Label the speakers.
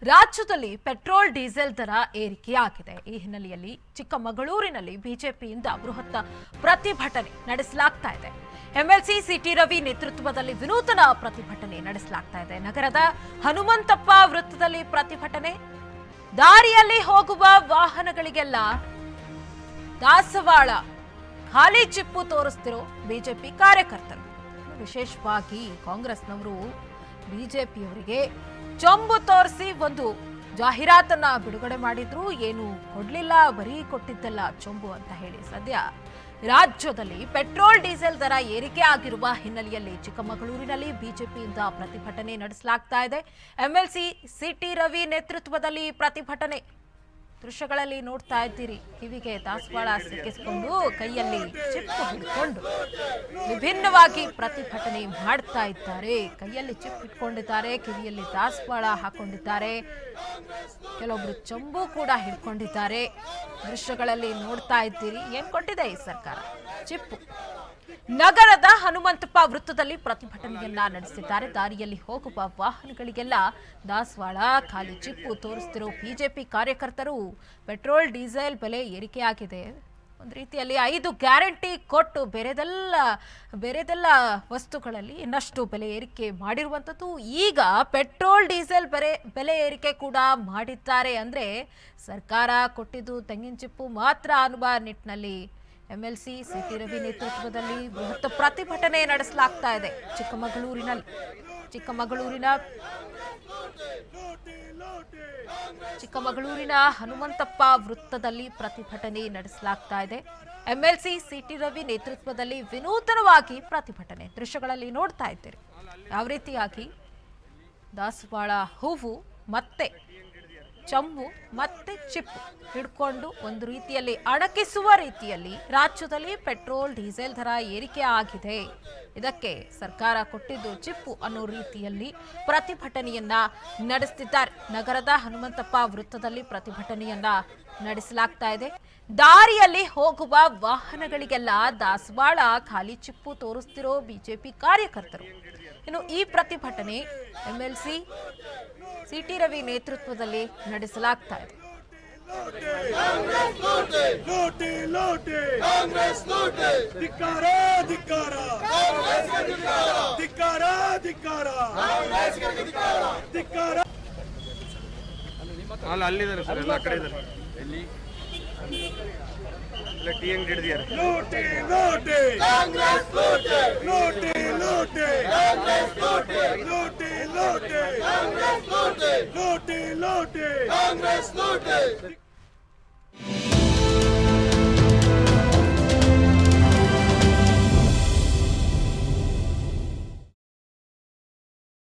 Speaker 1: ರಾಜ್ಯದಲ್ಲಿ petrol diesel ದರ ಏರಿಕೆಯಾಗಿದೆ. ಈ ಹಿನ್ನೆಲೆಯಲ್ಲಿ ಚಿಕ್ಕಮಗಳೂರಿನಲ್ಲಿ ಬಿಜೆಪಿಯಿಂದ ಬೃಹತ್ ಪ್ರತಿಭಟನೆ ನಡೆಸಲಾಗ್ತಾ ಇದೆ. ಎಂಎಲ್ಸಿ ಸಿಟಿ ರವಿ ನೇತೃತ್ವದಲ್ಲಿ ವಿನೂತನ ಪ್ರತಿಭಟನೆ ನಡೆಸಲಾಗ್ತಾ ಇದೆ. ನಗರದ ಹನುಮಂತಪ್ಪ ವೃತ್ತದಲ್ಲಿ ಪ್ರತಿಭಟನೆ. ದಾರಿಯಲ್ಲಿ ಹೋಗುವ ವಾಹನಗಳಿಗೆಲ್ಲ ದಾಸವಾಳ ಖಾಲಿ ಚಿಪ್ಪು ತೋರಿಸ್ತಿರೋ ಬಿಜೆಪಿ ಕಾರ್ಯಕರ್ತರು. ವಿಶೇಷವಾಗಿ ಕಾಂಗ್ರೆಸ್ನವರು ಬಿಜೆಪಿಯವರಿಗೆ ಚೊಂಬು ತೋರಿಸಿ ಒಂದು ಜಾಹೀರಾತನ್ನ ಬಿಡುಗಡೆ ಮಾಡಿದ್ರು. ಏನು ಕೊಡ್ಲಿಲ್ಲ, ಬರೀ ಕೊಟ್ಟಿದ್ದಲ್ಲ ಚೊಂಬು ಅಂತ ಹೇಳಿ. ಸದ್ಯ ರಾಜ್ಯದಲ್ಲಿ ಪೆಟ್ರೋಲ್ ಡೀಸೆಲ್ ದರ ಏರಿಕೆ ಆಗಿರುವ ಹಿನ್ನೆಲೆಯಲ್ಲಿ ಚಿಕ್ಕಮಗಳೂರಿನಲ್ಲಿ ಬಿಜೆಪಿಯಿಂದ ಪ್ರತಿಭಟನೆ ನಡೆಸಲಾಗ್ತಾ ಇದೆ. ಎಂಎಲ್ಸಿ ಸಿಟಿ ರವಿ ನೇತೃತ್ವದಲ್ಲಿ ಪ್ರತಿಭಟನೆ. ದೃಶ್ಯಗಳಲ್ಲಿ ನೋಡ್ತಾ ಇದ್ದೀರಿ. ಕಿವಿಗೆ ದಾಸವಾಳ ಸಿಕ್ಕಿಸಿಕೊಂಡು ಕೈಯಲ್ಲಿ ಚಿಪ್ಪು ಹಿಡ್ಕೊಂಡು ವಿಭಿನ್ನವಾಗಿ ಪ್ರತಿಭಟನೆ ಮಾಡ್ತಾ ಇದ್ದಾರೆ. ಕೈಯಲ್ಲಿ ಚಿಪ್ ಇಟ್ಕೊಂಡಿದ್ದಾರೆ, ಕಿವಿಯಲ್ಲಿ ದಾಸವಾಳ ಹಾಕೊಂಡಿದ್ದಾರೆ, ಕೆಲವೊಬ್ರು ಚೊಂಬು ಕೂಡ ಹಿಡ್ಕೊಂಡಿದ್ದಾರೆ. ದೃಶ್ಯಗಳಲ್ಲಿ ನೋಡ್ತಾ ಇದ್ದೀರಿ. ಏನ್ ಕೊಟ್ಟಿದೆ ಈ ಸರ್ಕಾರ? ಚಿಪ್ಪು. ನಗರದ ಹನುಮಂತಪ್ಪ ವೃತ್ತದಲ್ಲಿ ಪ್ರತಿಭಟನೆಯನ್ನ ನಡೆಸಿದ್ದಾರೆ. ದಾರಿಯಲ್ಲಿ ಹೋಗುವ ವಾಹನಗಳಿಗೆಲ್ಲ ದಾಸವಾಳ ಖಾಲಿ ಚಿಪ್ಪು ತೋರಿಸ್ತಿರೋ ಬಿಜೆಪಿ ಕಾರ್ಯಕರ್ತರು. ಪೆಟ್ರೋಲ್ ಡೀಸೆಲ್ ಬೆಲೆ ಏರಿಕೆಯಾಗಿದೆ. ಒಂದು ರೀತಿಯಲ್ಲಿ 5 ಗ್ಯಾರಂಟಿ ಕೊಟ್ಟು ಬೇರೆದೆಲ್ಲ ವಸ್ತುಗಳಲ್ಲಿ ಇನ್ನಷ್ಟು ಬೆಲೆ ಏರಿಕೆ ಮಾಡಿರುವಂಥದ್ದು. ಈಗ ಪೆಟ್ರೋಲ್ ಡೀಸೆಲ್ ಬೆಲೆ ಏರಿಕೆ ಕೂಡ ಮಾಡಿದ್ದಾರೆ. ಅಂದ್ರೆ ಸರ್ಕಾರ ಕೊಟ್ಟಿದ್ದು ತೆಂಗಿನ ಚಿಪ್ಪು ಮಾತ್ರ ಅನ್ನುವ ನಿಟ್ಟಿನಲ್ಲಿ ಎಂಎಲ್ಸಿ ಸಿಟಿ ರವಿ ನೇತೃತ್ವದಲ್ಲಿ ಬೃಹತ್ ಪ್ರತಿಭಟನೆ ನಡೆಸಲಾಗ್ತಾ ಇದೆ. ಚಿಕ್ಕಮಗಳೂರಿನ ಹನುಮಂತಪ್ಪ ವೃತ್ತದಲ್ಲಿ ಪ್ರತಿಭಟನೆ ನಡೆಸಲಾಗ್ತಾ ಇದೆ. ಎಂಎಲ್ಸಿ ಸಿಟಿ ರವಿ ನೇತೃತ್ವದಲ್ಲಿ ವಿನೂತನವಾಗಿ ಪ್ರತಿಭಟನೆ. ದೃಶ್ಯಗಳಲ್ಲಿ ನೋಡ್ತಾ ಇದ್ದೀರಿ ಯಾವ ರೀತಿಯಾಗಿ ದಾಸವಾಳ ಹೂವು ಮತ್ತೆ ಚಂಬು ಮತ್ತೆ ಚಿಪ್ಪು ಹಿಡ್ಕೊಂಡು ಒಂದು ರೀತಿಯಲ್ಲಿ ಅಣಕಿಸುವ ರೀತಿಯಲ್ಲಿ ರಾಜ್ಯದಲ್ಲಿ ಪೆಟ್ರೋಲ್ ಡೀಸೆಲ್ ದರ ಏರಿಕೆ ಆಗಿದೆ. ಇದಕ್ಕೆ ಸರ್ಕಾರ ಕೊಟ್ಟಿದ್ದು ಚಿಪ್ಪು ಅನ್ನೋ ರೀತಿಯಲ್ಲಿ ಪ್ರತಿಭಟನೆಯನ್ನ ನಡೆಸುತ್ತಿದ್ದಾರೆ. ನಗರದ ಹನುಮಂತಪ್ಪ ವೃತ್ತದಲ್ಲಿ ಪ್ರತಿಭಟನೆಯನ್ನ ನಡೆಸಲಾಗ್ತಾ ಇದೆ. ದಾರಿಯಲ್ಲಿ ಹೋಗುವ ವಾಹನಗಳಿಗೆಲ್ಲ ದಾಸವಾಳ ಖಾಲಿ ಚಿಪ್ಪು ತೋರಿಸ್ತಿರೋ ಬಿಜೆಪಿ ಕಾರ್ಯಕರ್ತರು. ಇನ್ನು ಈ ಪ್ರತಿಭಟನೆ ಎಂಎಲ್ಸಿ ಸಿಟಿ ರವಿ ನೇತೃತ್ವದಲ್ಲಿ ನಡೆಸಲಾಗ್ತಾ ಇದೆ.
Speaker 2: ಅಲ್ಲಿದ್ದಾರೆ ಸರ್, ಎಲ್ಲ ಕಡೆ ಇದ್ದಾರೆ. ಎಲ್ಲಿ ಎಲ್ಲ ಟಿ ಅಂಗಡಿ ಹಿಡಿದಿದ್ದಾರೆ. ಲೂಟಿ ಲೂಟಿ ಕಾಂಗ್ರೆಸ್ ಲೂಟಿ ಲೂಟಿ ಲೂಟಿ ಕಾಂಗ್ರೆಸ್ ಲೂಟಿ ಲೂಟಿ ಲೂಟಿ ಕಾಂಗ್ರೆಸ್ ಲೂಟಿ ಲೂಟಿ ಲೂಟಿ ಕಾಂಗ್ರೆಸ್ ಲೂಟಿ.